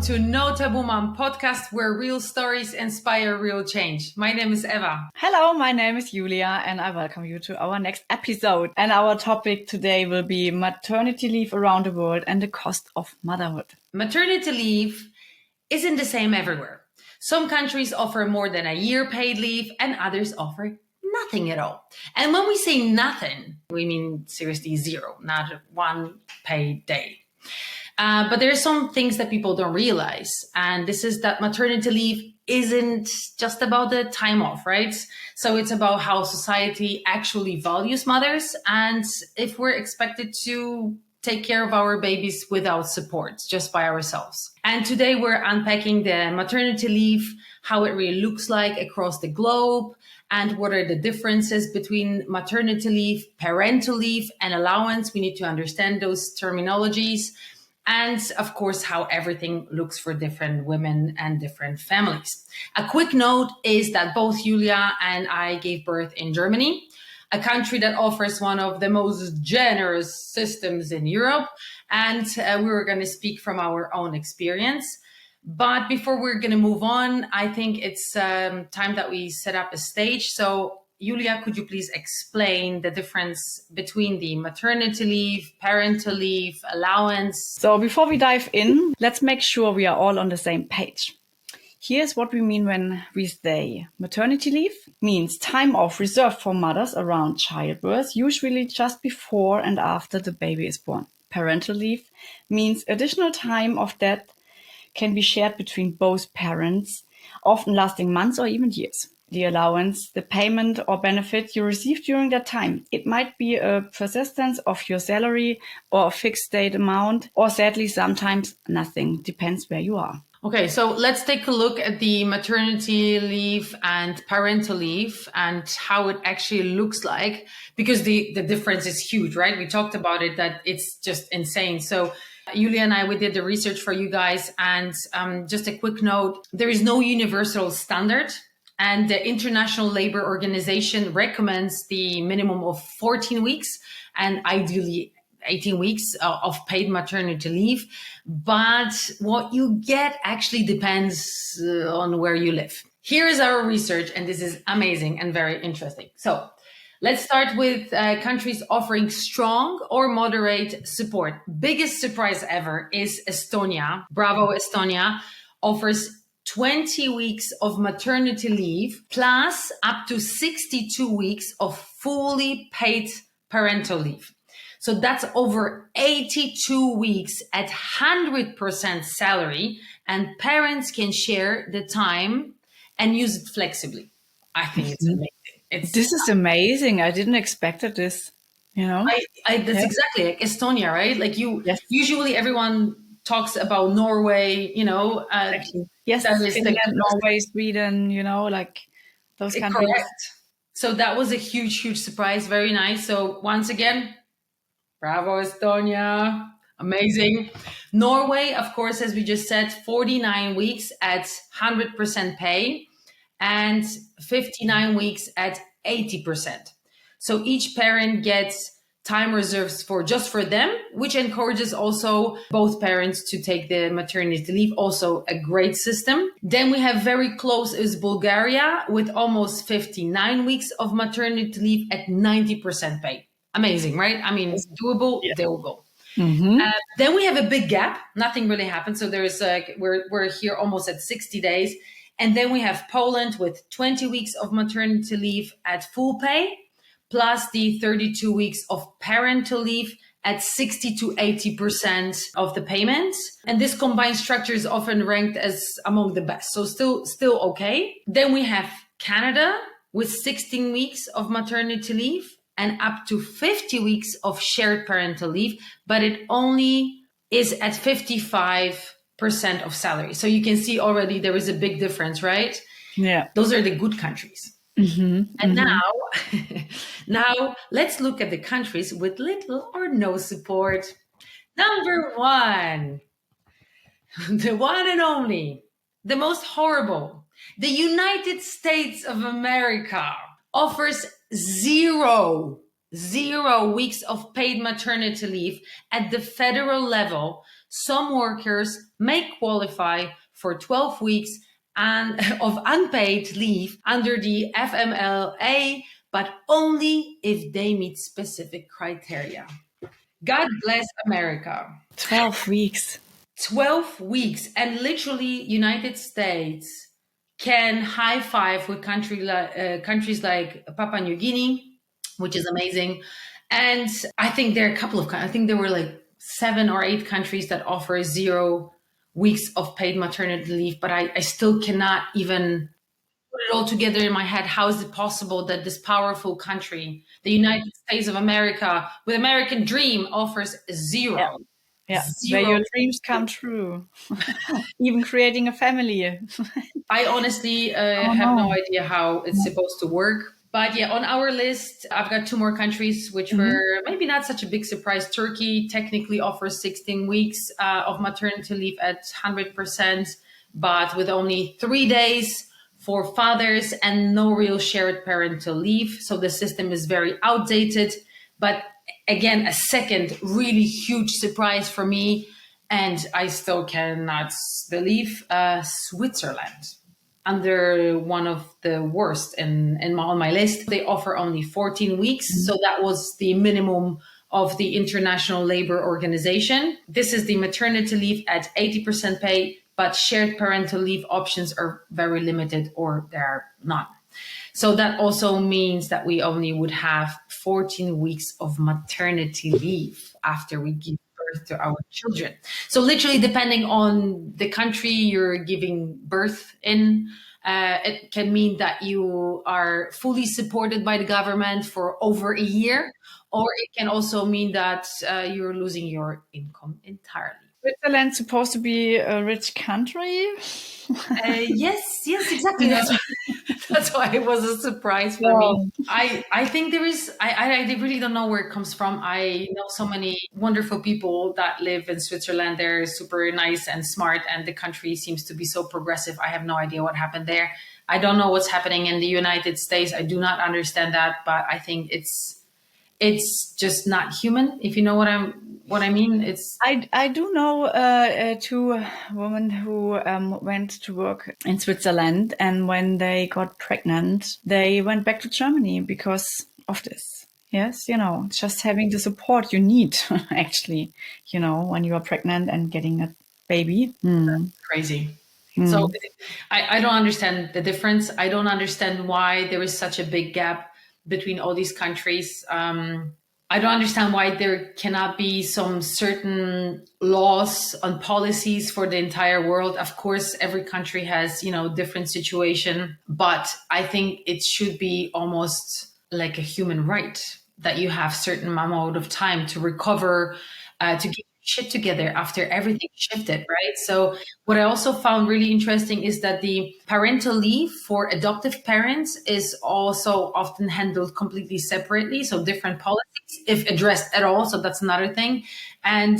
to No Taboo Mom Podcast, where real stories inspire real change. My name is Eva. Hello, my name is Julia, and I welcome you to our next episode. And our topic today will be maternity leave around the world and the cost of motherhood. Maternity leave isn't the same everywhere. Some countries offer more than a year paid leave and others offer nothing at all. And when we say nothing, we mean seriously zero, not one paid day. But there are some things that people don't realize. And this is that maternity leave isn't just about the time off, right? So it's about how society actually values mothers and if we're expected to take care of our babies without support, just by ourselves. And today we're unpacking the maternity leave, how it really looks like across the globe, and what are the differences between maternity leave, parental leave, and allowance. We need to understand those terminologies. And of course, how everything looks for different women and different families. A quick note is that both Julia and I gave birth in Germany, a country that offers one of the most generous systems in Europe. And we were going to speak from our own experience. But before we're going to move on, I think it's time that we set up a stage. So Julia, could you please explain the difference between the maternity leave, parental leave, allowance? So before we dive in, let's make sure we are all on the same page. Here's what we mean when we say maternity leave means time off reserved for mothers around childbirth, usually just before and after the baby is born. Parental leave means additional time of that can be shared between both parents, often lasting months or even years. The allowance, the payment or benefit you receive during that time. It might be a persistence of your salary or a fixed date amount, or sadly, sometimes nothing. Depends where you are. Okay, so let's take a look at the maternity leave and parental leave and how it actually looks like, because the difference is huge, right? We talked about it, that it's just insane. So Julia and I, we did the research for you guys, and just a quick note, there is no universal standard. And the International Labour Organization recommends the minimum of 14 weeks and ideally 18 weeks of paid maternity leave. But what you get actually depends on where you live. Here is our research, and this is amazing and very interesting. So let's start with countries offering strong or moderate support. Biggest surprise ever is Estonia. Bravo, Estonia offers 20 weeks of maternity leave plus up to 62 weeks of fully paid parental leave. So that's over 82 weeks at 100% salary, and parents can share the time and use it flexibly. I think it's amazing. This is amazing. I didn't expect this, That's exactly like Estonia, right? Like usually everyone talks about Norway, Exactly. Yes, Finland, Norway, Sweden, like those countries. Correct. So that was a huge, huge surprise. Very nice. So once again, bravo, Estonia. Amazing. Norway, of course, as we just said, 49 weeks at 100% pay and 59 weeks at 80%. So each parent gets time reserves just for them, which encourages also both parents to take the maternity leave. Also a great system. Then we have very close is Bulgaria with almost 59 weeks of maternity leave at 90% pay. Amazing, right? I mean, doable, doable. Mm-hmm. Then we have a big gap. Nothing really happened. So there is we're here almost at 60 days. And then we have Poland with 20 weeks of maternity leave at full pay, plus the 32 weeks of parental leave at 60 to 80% of the payments. And this combined structure is often ranked as among the best. So still okay. Then we have Canada with 16 weeks of maternity leave and up to 50 weeks of shared parental leave, but it only is at 55% of salary. So you can see already there is a big difference, right? Yeah. Those are the good countries. Mm-hmm. And now let's look at the countries with little or no support. Number one, the one and only, the most horrible, the United States of America offers zero weeks of paid maternity leave at the federal level. some workers may qualify for 12 weeks and of unpaid leave under the FMLA, but only if they meet specific criteria. God bless America. 12 weeks. 12 weeks, and literally United States can high five with countries like Papua New Guinea, which is amazing. And I think there are a couple of, I think there were like 7 or 8 countries that offer 0 weeks of paid maternity leave, but I still cannot even put it all together in my head. How is it possible that this powerful country, the United States of America, with American Dream, offers 0? Yeah. Yeah, 0. where your dreams come true. Even creating a family. I honestly have no idea how it's supposed to work. But yeah, on our list, I've got 2 more countries, which were maybe not such a big surprise. Turkey technically offers 16 weeks of maternity leave at 100%, but with only 3 days for fathers and no real shared parental leave. So the system is very outdated. But again, a second really huge surprise for me, and I still cannot believe, Switzerland. Under one of the worst on my list. They offer only 14 weeks. So that was the minimum of the International Labor Organization. This is the maternity leave at 80% pay, but shared parental leave options are very limited or there are none. So that also means that we only would have 14 weeks of maternity leave after we give birth to our children. So literally, depending on the country you're giving birth in, it can mean that you are fully supported by the government for over a year, or it can also mean that you're losing your income entirely. Switzerland's supposed to be a rich country. Yes, exactly. That's why it was a surprise for me. I think there is, I really don't know where it comes from. I know so many wonderful people that live in Switzerland. They're super nice and smart, and the country seems to be so progressive. I have no idea what happened there. I don't know what's happening in the United States. I do not understand that, but I think it's just not human, if you know what I mean. I do know 2 women who went to work in Switzerland, and when they got pregnant, they went back to Germany because of this. Yes, just having the support you need, actually, when you are pregnant and getting a baby. Crazy. So I don't understand the difference. I don't understand why there is such a big gap between all these countries. I don't understand why there cannot be some certain laws and policies for the entire world. Of course, every country has, different situation, but I think it should be almost like a human right that you have certain amount of time to recover, to get shit together after everything shifted, right? So what I also found really interesting is that the parental leave for adoptive parents is also often handled completely separately. So different policies, if addressed at all. So that's another thing. And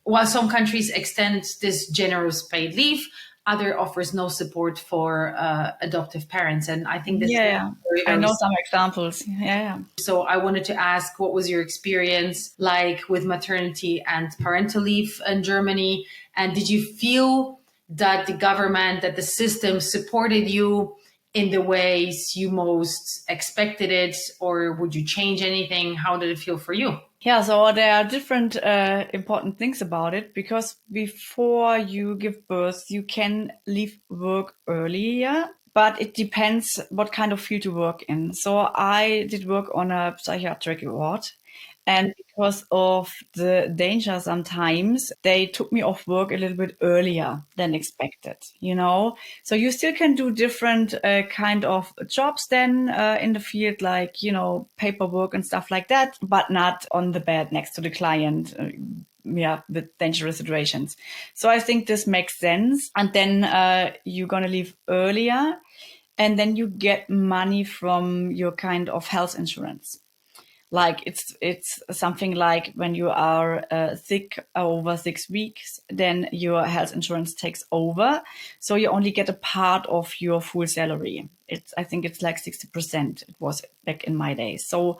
while some countries extend this generous paid leave, other offers no support for adoptive parents. And I think that's I know some examples. Yeah. So I wanted to ask, what was your experience like with maternity and parental leave in Germany? And did you feel that the government, that the system supported you in the ways you most expected it? Or would you change anything? How did it feel for you? Yeah, so there are different important things about it, because before you give birth, you can leave work earlier, but it depends what kind of field you work in. So I did work on a psychiatric ward, and because of the danger sometimes, they took me off work a little bit earlier than expected, So you still can do different kind of jobs then in the field, like, paperwork and stuff like that, but not on the bed next to the client. With dangerous situations. So I think this makes sense. And then you're going to leave earlier, and then you get money from your kind of health insurance. Like it's something like when you are sick over 6 weeks, then your health insurance takes over. So you only get a part of your full salary. I think it's like 60%. It was back in my days. So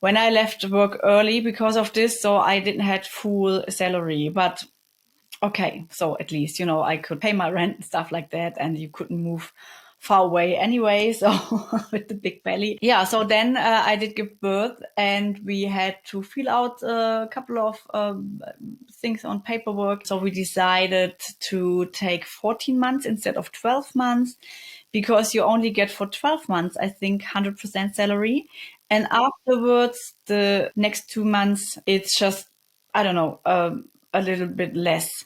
when I left work early because of this, so I didn't have full salary, but okay, so at least, I could pay my rent and stuff like that, and you couldn't move far away anyway. So with the big belly. Yeah. So then I did give birth, and we had to fill out a couple of things on paperwork. So we decided to take 14 months instead of 12 months, because you only get for 12 months, I think, 100% salary. And afterwards, the next 2 months, it's just, I don't know, a little bit less.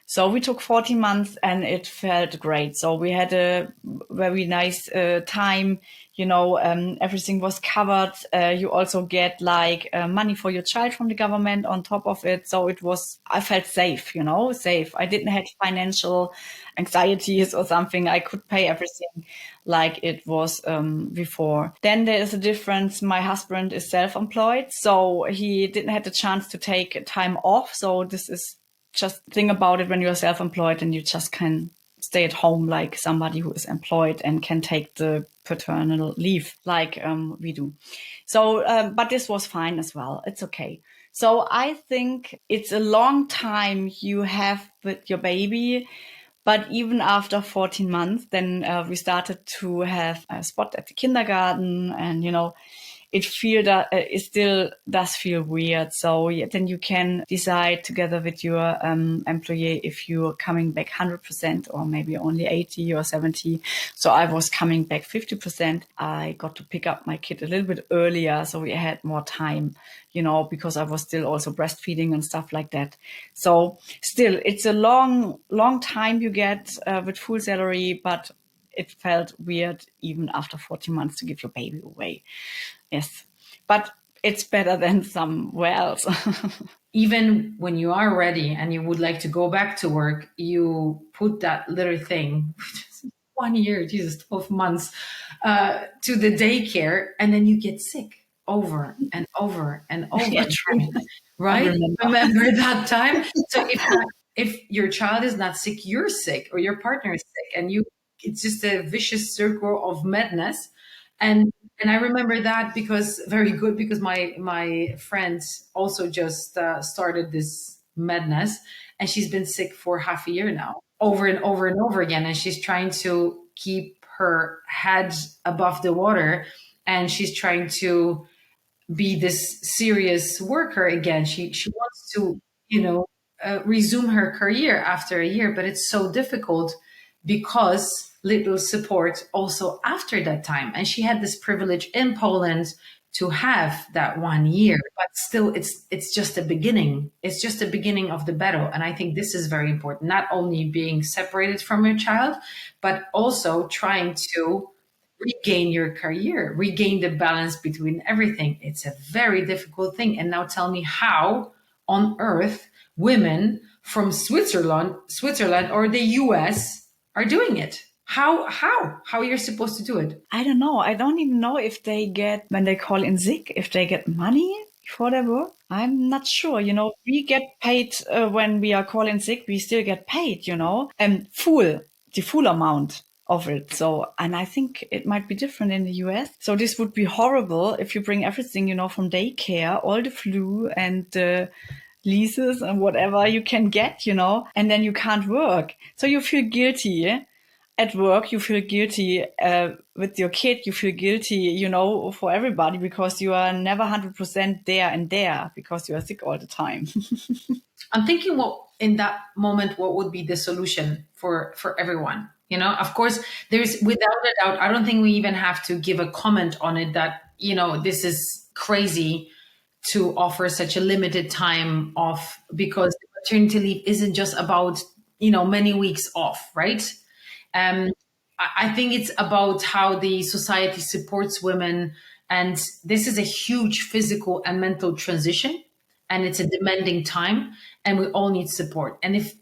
So we took 14 months, and it felt great. So we had a very nice time. Everything was covered. You also get like money for your child from the government on top of it. So I felt safe, safe. I didn't have financial anxieties or something. I could pay everything like it was before. Then there is a difference. My husband is self-employed, so he didn't have the chance to take time off. So this is just think about it when you're self-employed and you just can stay at home like somebody who is employed and can take the paternal leave like we do. So, but this was fine as well. It's okay. So I think it's a long time you have with your baby. But even after 14 months, then we started to have a spot at the kindergarten, and it still does feel weird. So then you can decide together with your employer if you're coming back 100% or maybe only 80 or 70. So I was coming back 50%. I got to pick up my kid a little bit earlier, so we had more time, because I was still also breastfeeding and stuff like that. So still, it's a long, long time you get with full salary, but it felt weird even after 14 months to give your baby away. Yes, but it's better than somewhere else. Even when you are ready and you would like to go back to work, you put that little thing, 1 year, Jesus, 12 months, to the daycare, and then you get sick over and over and over Yeah, again, right? Remember that time? So if your child is not sick, you're sick, or your partner is sick, and it's just a vicious circle of madness. And I remember that because my friend also just started this madness, and she's been sick for half a year now, over and over and over again, and she's trying to keep her head above the water, and she's trying to be this serious worker again. She wants to resume her career after a year, but it's so difficult because little support also after that time. And she had this privilege in Poland to have that 1 year, but still it's just a beginning. It's just a beginning of the battle. And I think this is very important, not only being separated from your child, but also trying to regain your career, regain the balance between everything. It's a very difficult thing. And now tell me, how on earth women from Switzerland or the US are doing it? How you're supposed to do it? I don't know. I don't even know if they get, when they call in sick, if they get money for their work. I'm not sure. We get paid when we are calling sick. We still get paid, and the full amount of it. So, and I think it might be different in the US. So this would be horrible if you bring everything, from daycare, all the flu and the leases and whatever you can get, and then you can't work. So you feel guilty. At work, you feel guilty with your kid. You feel guilty, for everybody, because you are never 100% there because you are sick all the time. I'm thinking, in that moment, what would be the solution for everyone? Of course, there's, without a doubt, I don't think we even have to give a comment on it that, this is crazy to offer such a limited time off, because the maternity leave isn't just about, many weeks off, right? I think it's about how the society supports women. And this is a huge physical and mental transition, and it's a demanding time, and we all need support. And if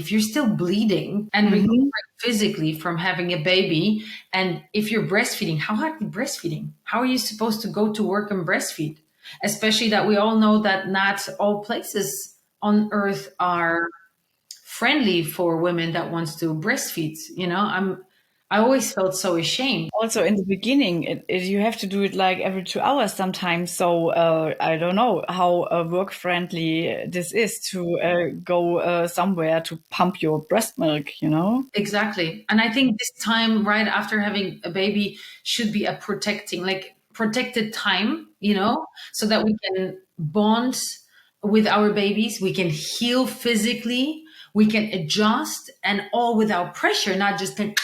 you're still bleeding and recovering physically from having a baby, and if you're breastfeeding, how are you breastfeeding? How are you supposed to go to work and breastfeed? Especially that we all know that not all places on earth are friendly for women that wants to breastfeed. I always felt so ashamed. Also, in the beginning, you have to do it like every 2 hours sometimes. So I don't know how work friendly this is to go somewhere to pump your breast milk, you know? Exactly. And I think this time right after having a baby should be a protected time, so that we can bond with our babies, we can heal physically, we can adjust, and all without pressure, not just tick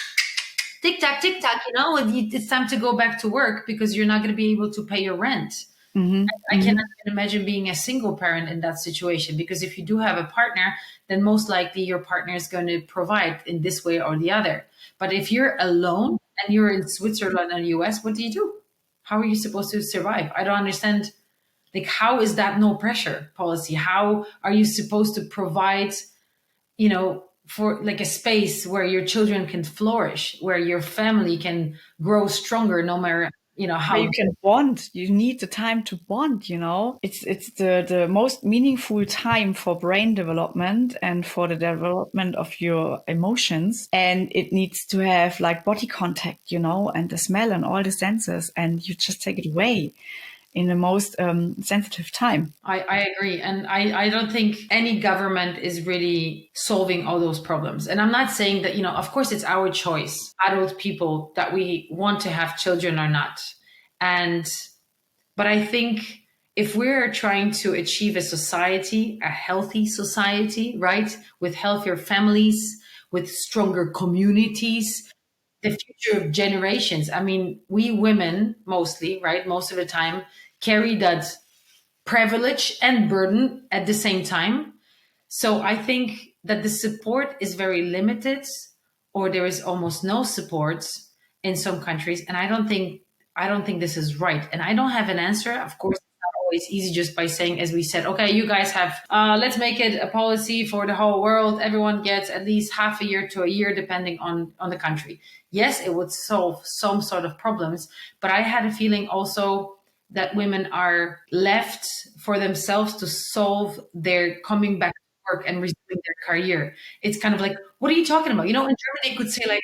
tock, it's time to go back to work because you're not going to be able to pay your rent. I cannot even imagine being a single parent in that situation, because if you do have a partner, then most likely your partner is going to provide in this way or the other. But if you're alone and you're in Switzerland and US, what do you do? How are you supposed to survive? I don't understand. Like, how is that no pressure policy? How are you supposed to provide, for like a space where your children can flourish, where your family can grow stronger, no matter, how You can bond. You need the time to bond, you know. It's the most meaningful time for brain development and for the development of your emotions. And it needs to have like body contact, you know, and the smell and all the senses. And you just take it away in the most sensitive time. I agree. And I don't think any government is really solving all those problems. And I'm not saying that, of course it's our choice, adult people, that we want to have children or not. But I think if we're trying to achieve a society, a healthy society, right, with healthier families, with stronger communities, the future of generations. I mean, we women mostly, right, most of the time carry that privilege and burden at the same time. So I think that the support is very limited, or there is almost no support in some countries. And I don't think this is right. And I don't have an answer. Of course, it's not always easy just by saying, as we said, okay, you guys have, let's make it a policy for the whole world. Everyone gets at least half a year to a year, depending on the country. Yes, it would solve some sort of problems. But I had a feeling also that women are left for themselves to solve their coming back to work and resuming their career. It's kind of like, what are you talking about? In Germany, you could say like,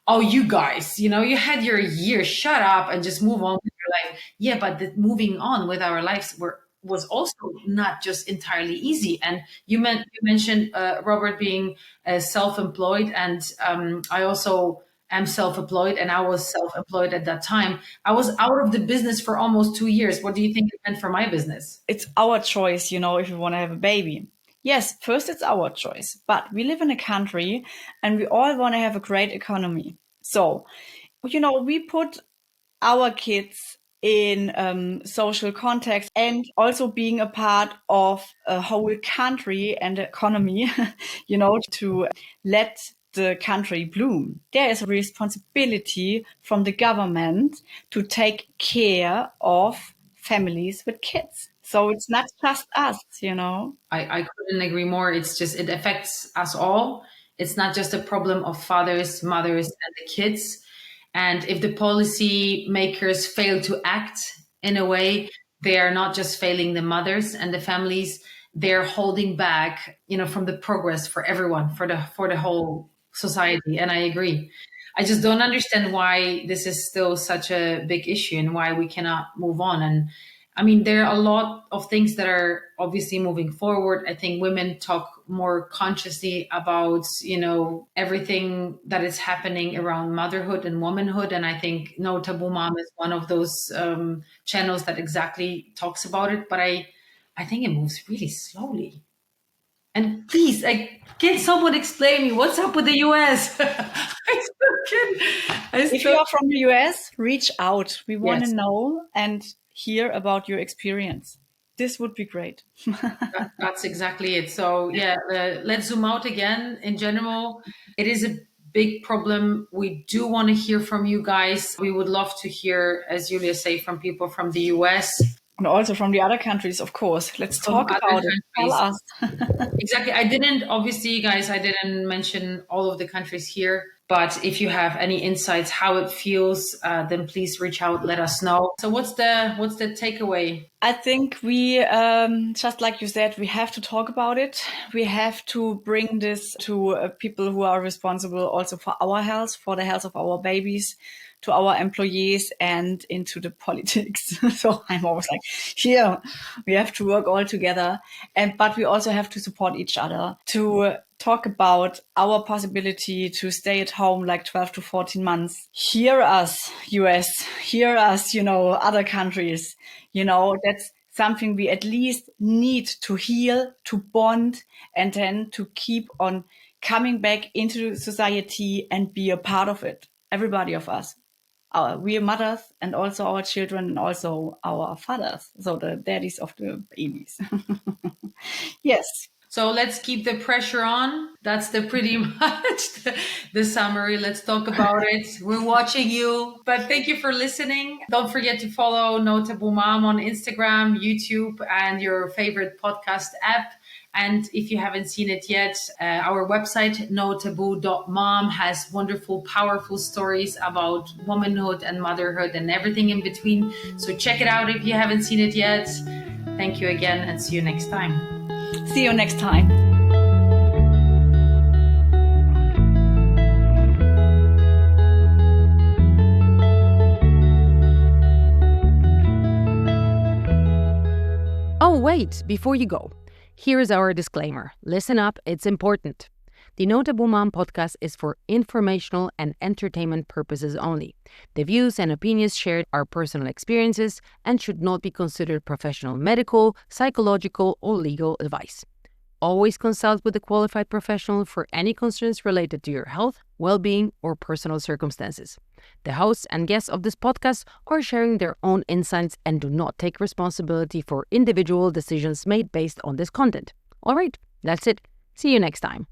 oh, you guys, you had your year, shut up and just move on with your life. Yeah, but moving on with our lives was also not just entirely easy. And you mentioned, Robert, being self-employed, and I also am self-employed, and I was self-employed at that time. I was out of the business for almost 2 years. What do you think it meant for my business? It's our choice, you know, if you want to have a baby. Yes, first it's our choice, but we live in a country and we all want to have a great economy. So, we put our kids in social context and also being a part of a whole country and economy, to let the country bloom. There is a responsibility from the government to take care of families with kids. So it's not just us, I couldn't agree more. It's just, it affects us all. It's not just a problem of fathers, mothers, and the kids. And if the policy makers fail to act in a way, they are not just failing the mothers and the families, they're holding back, from the progress for everyone, for the whole society. And I agree. I just don't understand why this is still such a big issue and why we cannot move on. And I mean, there are a lot of things that are obviously moving forward. I think women talk more consciously about, everything that is happening around motherhood and womanhood. And I think No Taboo Mom is one of those channels that exactly talks about it. But I think it moves really slowly. And please, can someone explain me what's up with the US? If you are from the US, reach out. We want to know and hear about your experience. This would be great. That's exactly it. So yeah, let's zoom out again. In general, it is a big problem. We do want to hear from you guys. We would love to hear, as Julia say, from people from the US. And also from the other countries, of course. Let's talk about it. Tell us. Exactly. Obviously, guys, I didn't mention all of the countries here. But if you have any insights how it feels, then please reach out, let us know. So what's the takeaway? I think we, just like you said, we have to talk about it. We have to bring this to people who are responsible also for our health, for the health of our babies, to our employees, and into the politics. So I'm always like, here, we have to work all together. But we also have to support each other to talk about our possibility to stay at home like 12 to 14 months. Hear us, US, hear us, other countries, that's something we at least need to heal, to bond, and then to keep on coming back into society and be a part of it. Everybody of us. We are mothers and also our children and also our fathers. So the daddies of the babies. Yes. So let's keep the pressure on. That's pretty much the summary. Let's talk about it. We're watching you. But thank you for listening. Don't forget to follow No Taboo Mom on Instagram, YouTube, and your favorite podcast app. And if you haven't seen it yet, our website, notaboo.mom, has wonderful, powerful stories about womanhood and motherhood and everything in between. So check it out if you haven't seen it yet. Thank you again and see you next time. See you next time. Oh, wait, before you go, here is our disclaimer. Listen up, it's important. The No Taboo Mom podcast is for informational and entertainment purposes only. The views and opinions shared are personal experiences and should not be considered professional medical, psychological, or legal advice. Always consult with a qualified professional for any concerns related to your health, well-being, or personal circumstances. The hosts and guests of this podcast are sharing their own insights and do not take responsibility for individual decisions made based on this content. All right, that's it. See you next time.